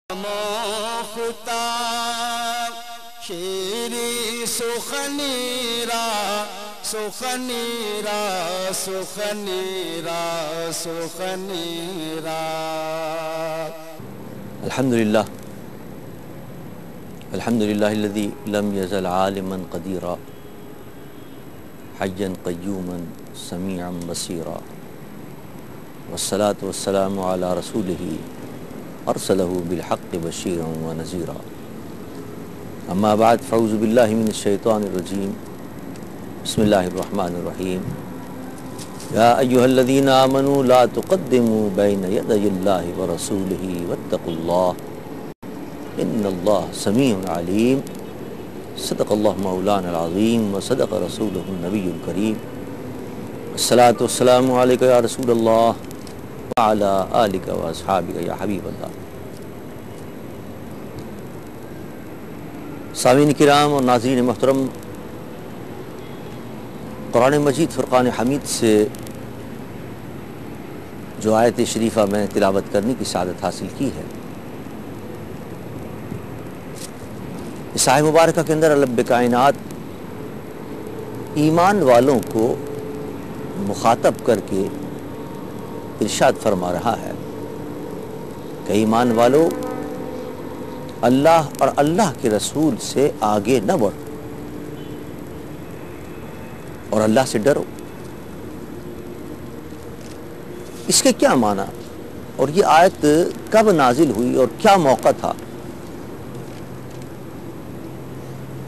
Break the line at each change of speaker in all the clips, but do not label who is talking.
مختار شیری سخنیرا سخنیرا سخنیرا سخنیرا
الحمدللہ الحمدللہ الذی لم یزل عالما قدیرا حیا قیوما سمیعا بصیرا والصلاة والسلام علی رسولہ ارسلہ بالحق بشیرا ونذیرا اما بعد فاعوذ باللہ من الشیطان الرجیم بسم اللہ الرحمن الرحیم یا ایہا الذین آمنوا لا تقدموا بین یدی اللہ ورسولہ واتقوا اللہ ان اللہ سمیع علیم صدق اللہ مولانا العظیم وصدق رسولہ النبی الکریم الصلاة والسلام علیکہ یا رسول اللہ وعلی آلک و اصحابک یا حبیب اللہ۔ سامعین کرام اور ناظرین محترم، قرآن مجید فرقان حمید سے جو آیت شریفہ میں تلاوت کرنے کی سعادت حاصل کی ہے، اس آیت مبارکہ کے اندر رب کائنات ایمان والوں کو مخاطب کر کے ارشاد فرما رہا ہے کہ ایمان والو اللہ اور اللہ کے رسول سے آگے نہ بڑھو اور اللہ سے ڈرو۔ اس کے کیا معنی اور یہ آیت کب نازل ہوئی اور کیا موقع تھا؟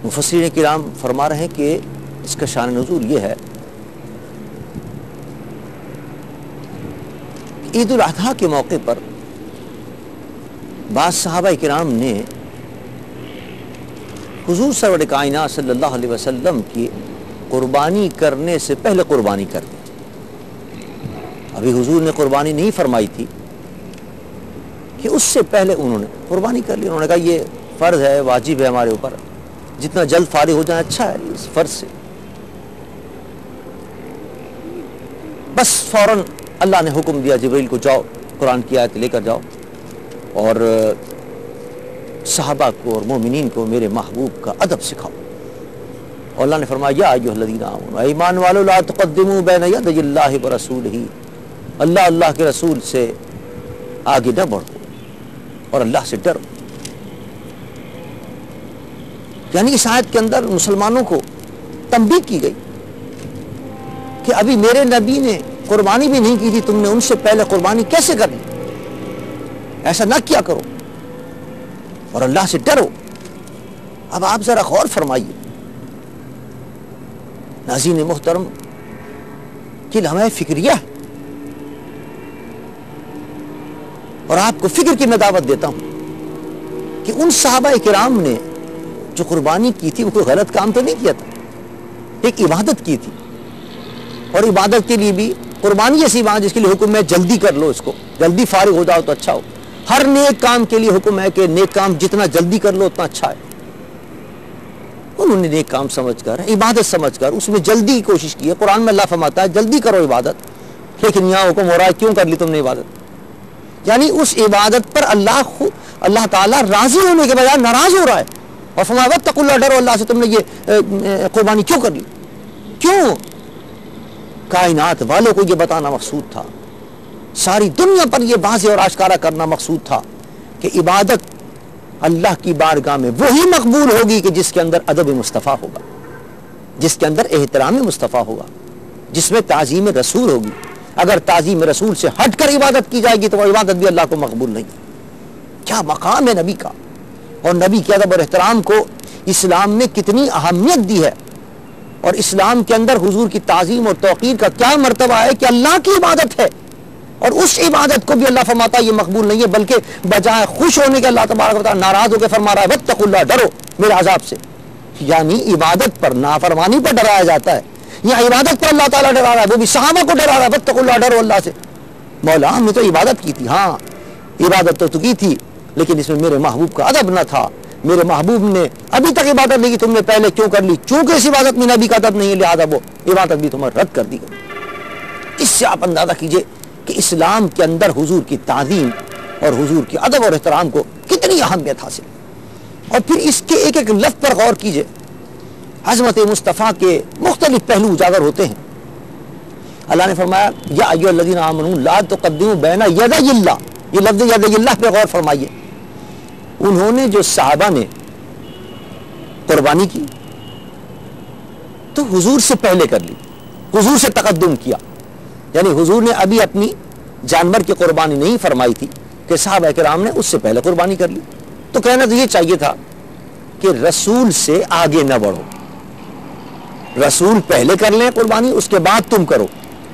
مفسرین کرام فرما رہے ہیں کہ اس کا شان نزول یہ ہے، عید الاضحیٰ کے موقع پر بعض صحابہ کرام نے حضور سرور کائنات صلی اللہ علیہ وسلم کی قربانی کرنے سے پہلے قربانی کر دی۔ ابھی حضور نے قربانی نہیں فرمائی تھی کہ اس سے پہلے انہوں نے قربانی کر لی۔ انہوں نے کہا یہ فرض ہے، واجب ہے ہمارے اوپر، جتنا جلد فارغ ہو جائیں اچھا ہے اس فرض سے۔ بس فوراً اللہ نے حکم دیا جبریل کو، جاؤ قرآن کی آیت لے کر جاؤ اور صحابہ کو اور مومنین کو میرے محبوب کا ادب سکھاؤ۔ اور اللہ نے فرمایا یا ایھا الذین آمنوا، ایمان والو لا تقدموا بین یدی اللہ ورسولہ، اللہ کے رسول سے آگے نہ بڑھو اور اللہ سے ڈرو۔ یعنی اس آیت کے اندر مسلمانوں کو تنبیہ کی گئی کہ ابھی میرے نبی نے قربانی بھی نہیں کی تھی، تم نے ان سے پہلے قربانی کیسے کر لی؟ ایسا نہ کیا کرو اور اللہ سے ڈرو۔ اب آپ ذرا غور فرمائیے ناظرین محترم کہ لمحہ فکریہ ہے، اور آپ کو فکر کی میں دعوت دیتا ہوں کہ ان صحابہ کرام نے جو قربانی کی تھی وہ کوئی غلط کام تو نہیں کیا تھا، ایک عبادت کی تھی، اور عبادت کے لیے بھی قربانی ایسی بات جس کے لیے حکم ہے جلدی کر لو، اس کو جلدی فارغ ہو جاؤ تو اچھا ہو۔ ہر نیک کام کے لیے حکم ہے کہ نیک کام جتنا جلدی کر لو اتنا اچھا ہے۔ انہوں نے نیک کام سمجھ کر، عبادت سمجھ کر اس میں جلدی کی کوشش کی ہے۔ قرآن میں اللہ فرماتا ہے جلدی کرو عبادت، لیکن یہاں حکم ہو رہا ہے کیوں کر لی تم نے عبادت؟ یعنی اس عبادت پر اللہ تعالیٰ راضی ہونے کے بجائے ناراض ہو رہا ہے، اور فرمایا واتقوا اللہ، ڈرو اللہ سے، تم نے یہ قربانی کیوں کر لی؟ کیوں؟ کائنات والوں کو یہ بتانا مقصود تھا، ساری دنیا پر یہ واضح اور آشکارا کرنا مقصود تھا کہ عبادت اللہ کی بارگاہ میں وہی مقبول ہوگی کہ جس کے اندر ادب مصطفیٰ ہوگا، جس کے اندر احترام مصطفیٰ ہوگا، جس میں تعظیم رسول ہوگی۔ اگر تعظیم رسول سے ہٹ کر عبادت کی جائے گی تو وہ عبادت بھی اللہ کو مقبول نہیں۔ کیا مقام ہے نبی کا، اور نبی کے ادب اور احترام کو اسلام نے کتنی اہمیت دی ہے، اور اسلام کے اندر حضور کی تعظیم اور توقیر کا کیا مرتبہ ہے کہ اللہ کی عبادت ہے، اور اس عبادت کو بھی اللہ فرماتا ہے یہ مقبول نہیں ہے، بلکہ بجائے خوش ہونے کے اللہ تبارک و تعالیٰ ناراض ہو کے فرما رہا ہے واتقوا اللہ، ڈرو میرے عذاب سے۔ یعنی عبادت پر، نافرمانی پر ڈرایا جاتا ہے، یا عبادت پر اللہ تعالیٰ ڈرا رہا ہے، وہ بھی صحابہ کو ڈرا رہا ہے واتقوا اللہ، ڈرو اللہ سے۔ مولا ہم نے تو عبادت کی تھی، ہاں عبادت تو کی تھی، لیکن اس میں میرے محبوب کا ادب نہ تھا، میرے محبوب نے ابھی تک عبادت نہیں کی، تم نے پہلے کیوں کر لی؟ چونکہ اس عبادت میں نبی کا ادب نہیں ہے، لہذا وہ عبادت بھی تمہیں رد کر دی گئی۔ اس سے آپ اندازہ کیجئے کہ اسلام کے اندر حضور کی تعظیم اور حضور کی ادب اور احترام کو کتنی اہمیت حاصل. اور پھر اس کے ایک ایک لفظ پر غور کیجئے. عظمت مصطفیٰ کے مختلف پہلو اجاگر ہوتے ہیں. اللہ نے فرمایا یا ایھا الذین آمنوا لا تقدموا بین یدی اللہ. یہ لفظ یدی اللہ پہ غور فرمائیے. انہوں نے جو صحابہ نے قربانی کی تو حضور سے پہلے کر لی, حضور سے تقدم کیا. یعنی حضور نے ابھی اپنی جانور کی قربانی نہیں فرمائی تھی کہ صحابہ کرام نے اس سے پہلے قربانی کر لی. تو کہنا تو یہ چاہیے تھا کہ رسول سے آگے نہ بڑھو, رسول پہلے کر لیں قربانی, اس کے بعد تم کرو.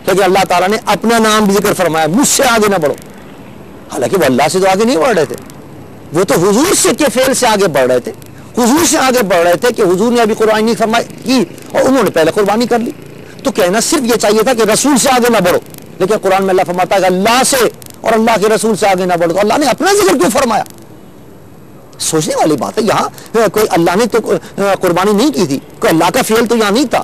کیونکہ اللہ تعالیٰ نے اپنا نام بھی ذکر فرمایا, مجھ سے آگے نہ بڑھو. حالانکہ وہ اللہ سے تو آگے نہیں بڑھ رہے تھے, وہ تو حضور سے کے فعل سے آگے بڑھ رہے تھے. حضور سے آگے بڑھ رہے تھے کہ حضور نے ابھی قربانی نہیں فرمائی کی اور انہوں نے پہلے قربانی کر لی. تو کہنا صرف یہ چاہیے تھا کہ رسول سے آگے نہ بڑھو, لیکن قرآن میں اللہ فرماتا ہے کہ اللہ سے اور اللہ کے رسول سے آگے نہ بڑھو. تو اللہ نے اپنا ذکر کیوں فرمایا؟ سوچنے والی بات ہے. یہاں کوئی اللہ نے تو قربانی نہیں کی تھی, کوئی اللہ کا فعل تو یہاں نہیں تھا,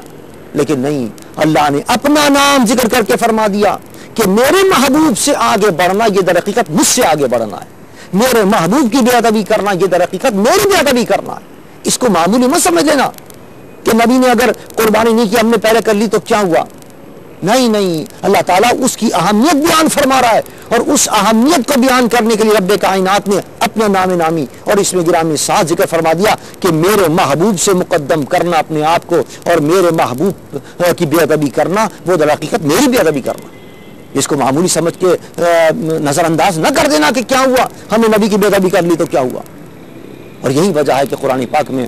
لیکن نہیں, اللہ نے اپنا نام ذکر کر کے فرما دیا کہ میرے محبوب سے آگے بڑھنا یہ در حقیقت مجھ سے آگے بڑھنا ہے. میرے محبوب کی بے ادبی کرنا یہ در حقیقت میری بے ادبی کرنا ہے. اس کو معمولی مت سمجھ لینا کہ نبی نے اگر قربانی نہیں کی, ہم نے پہلے کر لی تو کیا ہوا. نہیں نہیں, اللہ تعالیٰ اس کی اہمیت بیان فرما رہا ہے, اور اس اہمیت کو بیان کرنے کے لیے رب کائنات نے اپنے نام نامی اور اس میں گرامی ساتھ ذکر فرما دیا کہ میرے محبوب سے مقدم کرنا اپنے آپ کو, اور میرے محبوب کی بے ادبی کرنا وہ در حقیقت میری بے ادبی کرنا. اس کو معمولی سمجھ کے نظر انداز نہ کر دینا کہ کیا ہوا, ہم نے نبی کی بے ادبی کر لی تو کیا ہوا. اور یہی وجہ ہے کہ قرآن پاک میں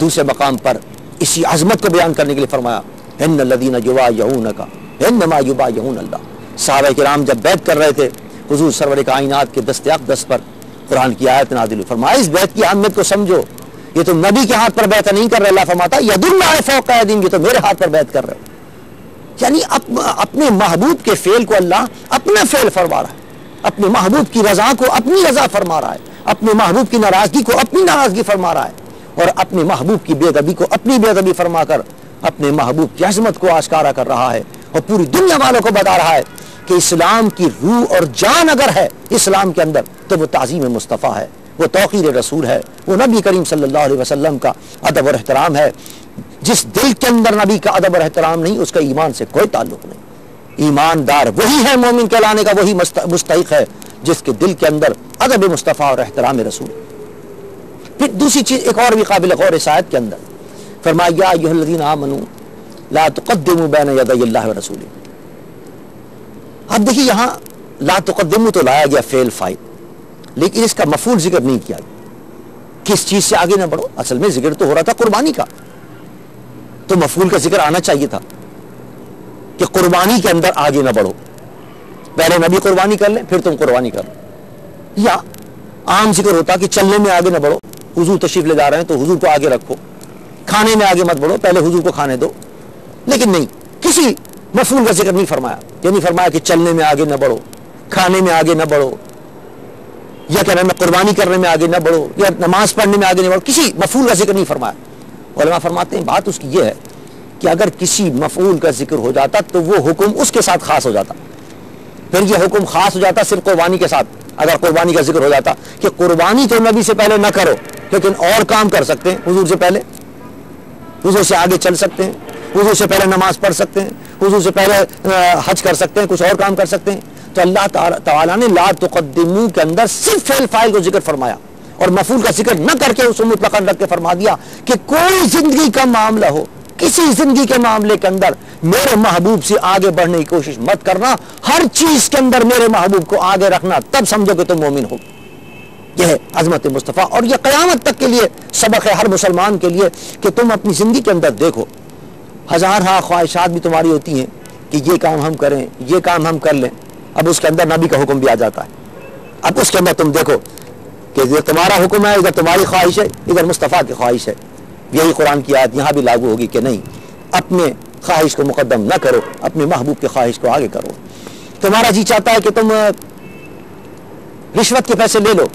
دوسرے مقام پر اسی عظمت کو بیان کرنے کے لیے فرمایا ان الذین یبایعونک انما یبایعون اللہ. صحابہ کرام جب بیعت کر رہے تھے حضور سرور کائنات کے دست اقدس پر, قرآن کی آیت نازل ہوئی. فرمایا اس بیعت کی اہمیت کو سمجھو, یہ تو نبی کے ہاتھ پر بیعت نہیں کر رہے. اللہ فرماتا ید اللہ فوق ایدیہم, یہ تو میرے ہاتھ پر بیعت کر رہے. یعنی اپنے محبوب کے فعل کو اللہ اپنا فعل فرما رہا ہے, اپنے محبوب کی رضا کو اپنی رضا فرما رہا ہے, اپنے محبوب کی ناراضگی کو اپنی ناراضگی فرما رہا ہے, اور اپنے محبوب کی بے ادبی کو اپنی بے ادبی فرما کر اپنے محبوب کی عظمت کو آشکارا کر رہا ہے, اور پوری دنیا والوں کو بتا رہا ہے کہ اسلام کی روح اور جان اگر ہے اسلام کے اندر تو وہ تعظیم مصطفیٰ ہے, وہ توقیر رسول ہے, وہ نبی کریم صلی اللہ علیہ وسلم کا ادب اور احترام ہے. جس دل کے اندر نبی کا ادب اور احترام نہیں, اس کا ایمان سے کوئی تعلق نہیں. ایماندار وہی ہے, مومن کہلانے کا وہی مستحق ہے جس کے دل کے اندر ادب مصطفیٰ اور احترام رسول. پھر دوسری چیز ایک اور بھی قابل غور اس آیت کے اندر فرمایا یا ایھا الذین آمنوا لا تقدموا بین یدی اللہ ورسولہ. اب دیکھیے یہاں لا تقدموا تو لایا گیا فعل فاعل, لیکن اس کا مفعول ذکر نہیں کیا گیا. کس چیز سے آگے نہ بڑھو؟ اصل میں ذکر تو ہو رہا تھا قربانی کا, تو مفعول کا ذکر آنا چاہیے تھا کہ قربانی کے اندر آگے نہ بڑھو. پہلے نبی قربانی کر لیں پھر تم قربانی کر لو. یا عام ذکر ہوتا کہ چلنے میں آگے نہ بڑھو, حضور تشریف لے جا رہے ہیں تو حضور کو آگے رکھو, کھانے میں آگے مت بڑھو, پہلے حضور کو کھانے دو. لیکن نہیں, کسی مفعول کا ذکر نہیں فرمایا. یہ نہیں فرمایا کہ چلنے میں آگے نہ بڑھو, کھانے میں آگے نہ بڑھو, یا کہنا میں قربانی کرنے میں آگے نہ بڑھو, یا نماز پڑھنے میں آگے نہ بڑھو. کسی مفعول کا ذکر نہیں فرمایا. علماء فرماتے ہیں بات اس کی یہ ہے کہ اگر کسی مفعول کا ذکر ہو جاتا تو وہ حکم اس کے ساتھ خاص ہو جاتا, پھر یہ حکم خاص ہو جاتا صرف قربانی کے ساتھ. اگر قربانی کا ذکر ہو جاتا کہ قربانی تو نبی سے پہلے نہ کرو, لیکن اور کام کر سکتے ہیں حضور سے پہلے, حضور سے آگے چل سکتے ہیں, حضور سے پہلے نماز پڑھ سکتے ہیں, حضور سے پہلے حج کر سکتے ہیں, کچھ اور کام کر سکتے ہیں. تو اللہ تعالیٰ نے لا تقدمو کے اندر صرف فعل فاعل کو ذکر فرمایا اور مفعول کا ذکر نہ کر کے اس مطلقاً رکھ کے فرما دیا کہ کوئی زندگی کا معاملہ ہو, کسی زندگی کے معاملے کے اندر میرے محبوب سے آگے بڑھنے کی کوشش مت کرنا, ہر چیز کے اندر میرے محبوب کو آگے رکھنا, تب سمجھو کہ تم مومن ہو. یہ ہے عظمت مصطفیٰ, اور یہ قیامت تک کے لیے سبق ہے ہر مسلمان کے لیے کہ تم اپنی زندگی کے اندر دیکھو, ہزار ہاں خواہشات بھی تمہاری ہوتی ہیں کہ یہ کام ہم کریں, یہ کام ہم کر لیں. اب اس کے اندر نبی کا حکم بھی آ جاتا ہے. اب اس کے اندر تم دیکھو کہ ادھر تمہارا حکم ہے, ادھر تمہاری خواہش ہے, ادھر مصطفیٰ کی خواہش ہے. یہی قرآن کی آیت یہاں بھی لاگو ہوگی کہ نہیں, اپنے خواہش کو مقدم نہ کرو, اپنے محبوب کی خواہش کو آگے کرو. تمہارا جی چاہتا ہے کہ تم رشوت کے پیسے لے لو,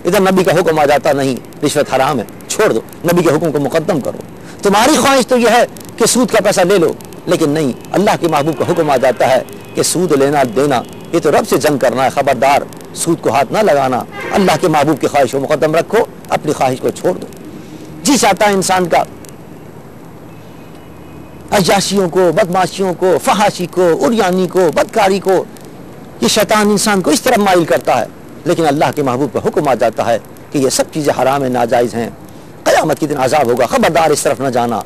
ادھر نبی کا حکم آ جاتا نہیں رشوت حرام ہے, چھوڑ دو, نبی کے حکم کو مقدم کرو. تمہاری خواہش تو یہ ہے کہ سود کا پیسہ لے لو, لیکن نہیں, اللہ کے محبوب کا حکم آ جاتا ہے کہ سود لینا دینا یہ تو رب سے جنگ کرنا ہے, خبردار سود کو ہاتھ نہ لگانا، اللہ کے محبوب کی خواہش کو مقدم رکھو، اپنی خواہش کو چھوڑ دو۔ جی چاہتا ہے انسان کا عیاشیوں کو، بدماشیوں کو، فحاشی کو، عریانی کو، بدکاری کو، یہ شیطان انسان کو اس طرح مائل کرتا ہے، لیکن اللہ کے محبوب کا حکم آ جاتا ہے کہ یہ سب چیزیں حرام ہیں، ناجائز ہیں، قیامت کے دن عذاب ہوگا، خبردار اس طرف نہ جانا۔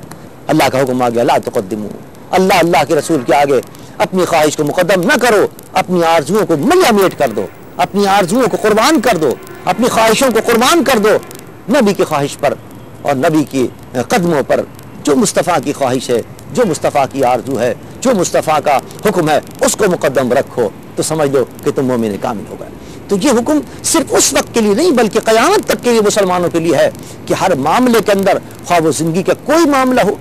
اللہ کا حکم آ گیا، لا تقدمو، اللہ کے رسول کے آگے اپنی خواہش کو مقدم نہ کرو، اپنی آرزوؤں کو ملیا میٹ کر دو، اپنی آرزوؤں کو قربان کر دو، اپنی خواہشوں کو قربان کر دو نبی کی خواہش پر اور نبی کی قدموں پر۔ جو مصطفیٰ کی خواہش ہے، جو مصطفیٰ کی آرزو ہے، جو مصطفیٰ کا حکم ہے، اس کو مقدم رکھو تو سمجھ لو کہ تم مومن کامل ہو گئے۔ تو یہ حکم صرف اس وقت کے لیے نہیں بلکہ قیامت تک کے لیے مسلمانوں کے لیے ہے کہ ہر معاملے کے اندر، خواہ وہ زندگی کا کوئی معاملہ ہو،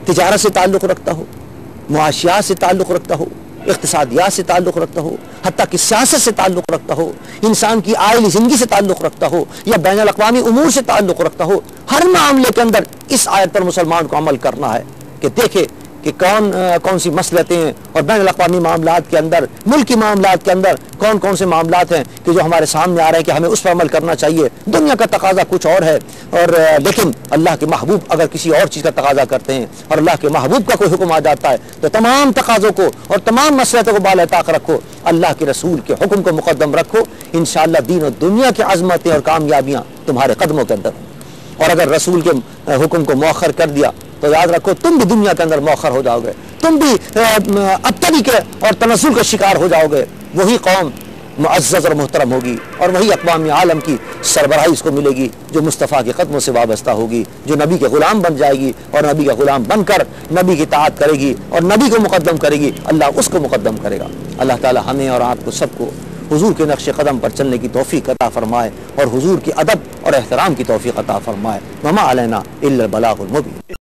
تجارت سے تعلق رکھتا ہو، معاشیات سے تعلق رکھتا ہو، اقتصادیات سے تعلق رکھتا ہو، حتیٰ کہ سیاست سے تعلق رکھتا ہو، انسان کی آئلی زندگی سے تعلق رکھتا ہو یا بین الاقوامی امور سے تعلق رکھتا ہو، ہر معاملے کے اندر اس آیت پر مسلمان کو عمل کرنا ہے کہ دیکھے کہ کون سی مصلحتیں ہیں اور بین الاقوامی معاملات کے اندر، ملکی معاملات کے اندر کون سے معاملات ہیں کہ جو ہمارے سامنے آ رہے ہیں کہ ہمیں اس پر عمل کرنا چاہیے۔ دنیا کا تقاضا کچھ اور ہے، اور لیکن اللہ کے محبوب اگر کسی اور چیز کا تقاضا کرتے ہیں اور اللہ کے محبوب کا کوئی حکم آ جاتا ہے تو تمام تقاضوں کو اور تمام مصلحتوں کو بالائے طاق رکھو، اللہ کے رسول کے حکم کو مقدم رکھو، انشاءاللہ دین و دنیا کی عظمتیں اور کامیابیاں تمہارے قدموں کے اندر ہوں۔ اور اگر رسول کے حکم کو مؤخر کر دیا تو یاد رکھو تم بھی دنیا کے اندر مؤخر ہو جاؤ گے، تم بھی ابتری کے اور تنزل کا شکار ہو جاؤ گے۔ وہی قوم معزز اور محترم ہوگی اور وہی اقوام عالم کی سربراہی اس کو ملے گی جو مصطفیٰ کے قدموں سے وابستہ ہوگی، جو نبی کے غلام بن جائے گی اور نبی کا غلام بن کر نبی کی اطاعت کرے گی اور نبی کو مقدم کرے گی، اللہ اس کو مقدم کرے گا۔ اللہ تعالی ہمیں اور آپ کو سب کو حضور کے نقش قدم پر چلنے کی توفیق عطا فرمائے اور حضور کی ادب اور احترام کی توفیق عطا فرمائے۔ وما علینا الا البلاغ المبین۔